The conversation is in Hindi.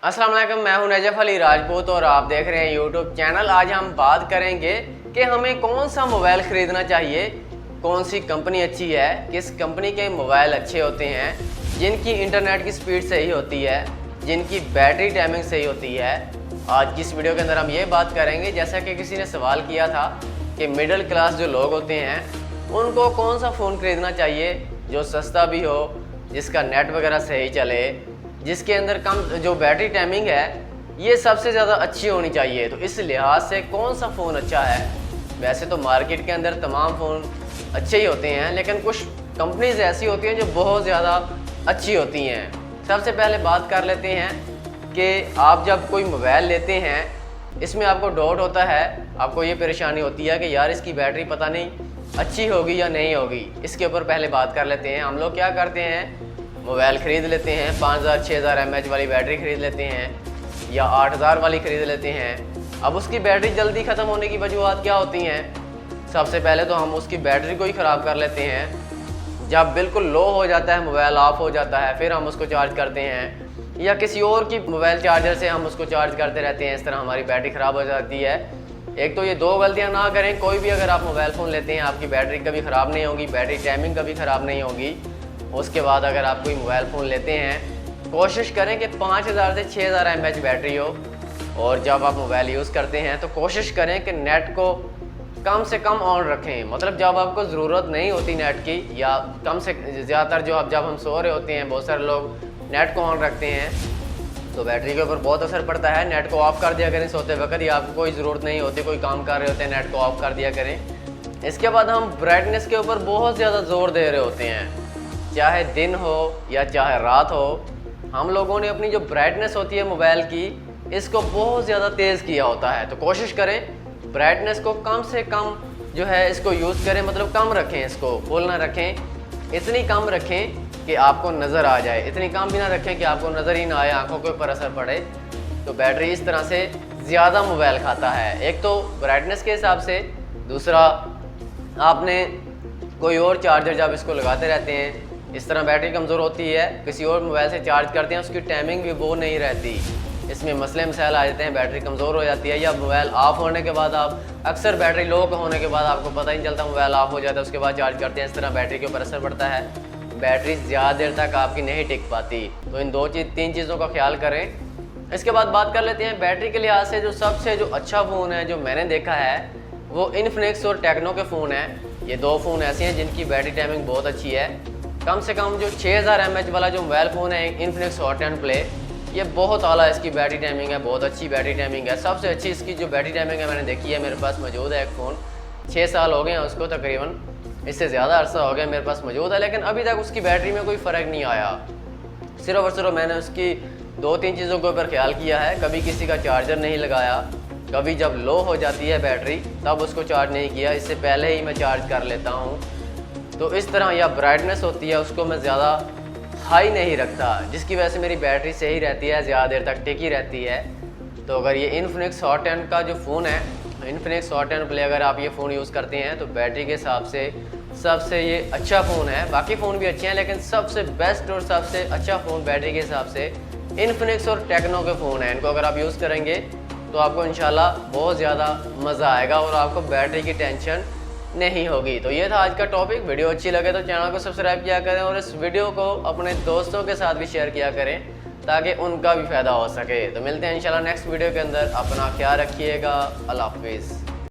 अस्सलाम वालेकुम, मैं हूं नजफ अली राजपूत और आप देख रहे हैं यूट्यूब चैनल। आज हम बात करेंगे कि हमें कौन सा मोबाइल ख़रीदना चाहिए, कौन सी कंपनी अच्छी है, किस कंपनी के मोबाइल अच्छे होते हैं, जिनकी इंटरनेट की स्पीड सही होती है, जिनकी बैटरी टाइमिंग सही होती है। आज की इस वीडियो के अंदर हम ये बात करेंगे, जैसा कि किसी ने सवाल किया था कि मिडिल क्लास जो लोग होते हैं उनको कौन सा फ़ोन ख़रीदना चाहिए जो सस्ता भी हो, जिसका नेट वगैरह सही चले, जिसके अंदर कम जो बैटरी टाइमिंग है ये सबसे ज़्यादा अच्छी होनी चाहिए। तो इस लिहाज से कौन सा फ़ोन अच्छा है। वैसे तो मार्केट के अंदर तमाम फ़ोन अच्छे ही होते हैं, लेकिन कुछ कंपनीज ऐसी होती हैं जो बहुत ज़्यादा अच्छी होती हैं। सबसे पहले बात कर लेते हैं कि आप जब कोई मोबाइल लेते हैं, इसमें आपको डाउट होता है, आपको ये परेशानी होती है कि यार इसकी बैटरी पता नहीं अच्छी होगी या नहीं होगी। इसके ऊपर पहले बात कर लेते हैं। हम लोग क्या करते हैं, मोबाइल ख़रीद लेते हैं, 5000-6000 mAh वाली बैटरी ख़रीद लेते हैं या 8000 वाली ख़रीद लेते हैं। अब उसकी बैटरी जल्दी ख़त्म होने की वजूहत क्या होती हैं। सबसे पहले तो हम उसकी बैटरी को ही ख़राब कर लेते हैं। जब बिल्कुल लो हो जाता है, मोबाइल ऑफ हो जाता है, फिर हम उसको चार्ज करते हैं या किसी और की मोबाइल चार्जर से हम उसको चार्ज करते रहते हैं। इस तरह हमारी बैटरी ख़राब हो जाती है। एक तो ये दो गलतियाँ ना करें। कोई भी अगर आप मोबाइल फ़ोन लेते हैं, आपकी बैटरी कभी ख़राब नहीं होगी, बैटरी टाइमिंग कभी ख़राब नहीं होगी। उसके बाद अगर आप कोई मोबाइल फ़ोन लेते हैं, कोशिश करें कि 5000 से 6000 mAh बैटरी हो। और जब आप मोबाइल यूज़ करते हैं तो कोशिश करें कि नेट को कम से कम ऑन रखें। मतलब जब आपको ज़रूरत नहीं होती नेट की, या कम से ज़्यादातर जब हम सो रहे होते हैं, बहुत सारे लोग नेट को ऑन रखते हैं तो बैटरी के ऊपर बहुत असर पड़ता है। नेट को ऑफ़ कर दिया करें सोते वक्त, या आपको कोई ज़रूरत नहीं होती, कोई काम कर रहे होते हैं, नेट को ऑफ़ कर दिया करें। इसके बाद हम ब्राइटनेस के ऊपर बहुत ज़्यादा ज़ोर दे रहे होते हैं, चाहे दिन हो या चाहे रात हो। हम लोगों ने अपनी जो ब्राइटनेस होती है मोबाइल की, इसको बहुत ज़्यादा तेज़ किया होता है। तो कोशिश करें ब्राइटनेस को कम से कम जो है इसको यूज़ करें, मतलब कम रखें, इसको फुल ना रखें, इतनी कम रखें कि आपको नज़र आ जाए, इतनी कम भी ना रखें कि आपको नज़र ही ना आए, आँखों के ऊपर असर पड़े। तो बैटरी इस तरह से ज़्यादा मोबाइल खाता है, एक तो ब्राइटनेस के हिसाब से, दूसरा आपने कोई और चार्जर जब इसको लगाते रहते हैं, इस तरह बैटरी कमज़ोर होती है। किसी और मोबाइल से चार्ज करते हैं, उसकी टाइमिंग भी वो नहीं रहती, इसमें मसले मसाइल आ जाते हैं, बैटरी कमज़ोर हो जाती है। या मोबाइल ऑफ़ होने के बाद आप अक्सर बैटरी लो होने के बाद आपको पता ही नहीं चलता, मोबाइल ऑफ़ हो जाता है, उसके बाद चार्ज करते हैं, इस तरह बैटरी के ऊपर असर पड़ता है। बैटरी ज़्यादा देर तक आपकी नहीं टिक पाती। तो इन तीन चीज़ों का ख्याल करें। इसके बाद बात कर लेते हैं बैटरी के लिहाज से जो सबसे अच्छा फ़ोन है जो मैंने देखा है वो इन्फिनिक्स और टेक्नो के फ़ोन हैं। ये दो फ़ोन ऐसे हैं जिनकी बैटरी टाइमिंग बहुत अच्छी है। कम से कम जो 6000 mAh वाला जो मोबाइल फ़ोन है इन्फिनिक्स हॉट 10 प्ले, ये बहुत आला इसकी बैटरी टाइमिंग है, बहुत अच्छी बैटरी टाइमिंग है। सबसे अच्छी इसकी जो बैटरी टाइमिंग है मैंने देखी है, मेरे पास मौजूद है एक फ़ोन, 6 साल हो गए हैं उसको तकरीबन, इससे ज़्यादा अरसा हो गया मेरे पास मौजूद है, लेकिन अभी तक उसकी बैटरी में कोई फ़र्क नहीं आया। सिर्फ और सिर्फ मैंने उसकी 2-3 चीज़ों के ऊपर ख्याल किया है। कभी किसी का चार्जर नहीं लगाया, कभी जब लो हो जाती है बैटरी तब उसको चार्ज नहीं किया, इससे पहले ही मैं चार्ज कर लेता हूँ। तो इस तरह, या ब्राइटनेस होती है उसको मैं ज़्यादा हाई नहीं रखता, जिसकी वजह से मेरी बैटरी सही रहती है, ज़्यादा देर तक टिकी रहती है। तो अगर ये इन्फिनिक्स हॉट 10 का जो फ़ोन है, इन्फिनिक्स हॉट 10 प्ले, अगर आप ये फ़ोन यूज़ करते हैं तो बैटरी के हिसाब से सबसे ये अच्छा फ़ोन है। बाकी फ़ोन भी अच्छे हैं, लेकिन सबसे बेस्ट और सबसे अच्छा फ़ोन बैटरी के हिसाब से इन्फिनिक्स और टेक्नो के फ़ोन है। इनको अगर आप यूज़ करेंगे तो आपको इंशाल्लाह बहुत ज़्यादा मज़ा आएगा और आपको बैटरी की टेंशन नहीं होगी। तो ये था आज का टॉपिक। वीडियो अच्छी लगे तो चैनल को सब्सक्राइब किया करें और इस वीडियो को अपने दोस्तों के साथ भी शेयर किया करें ताकि उनका भी फ़ायदा हो सके। तो मिलते हैं इंशाल्लाह नेक्स्ट वीडियो के अंदर। अपना ख्याल रखिएगा। अल्लाह हाफिज़।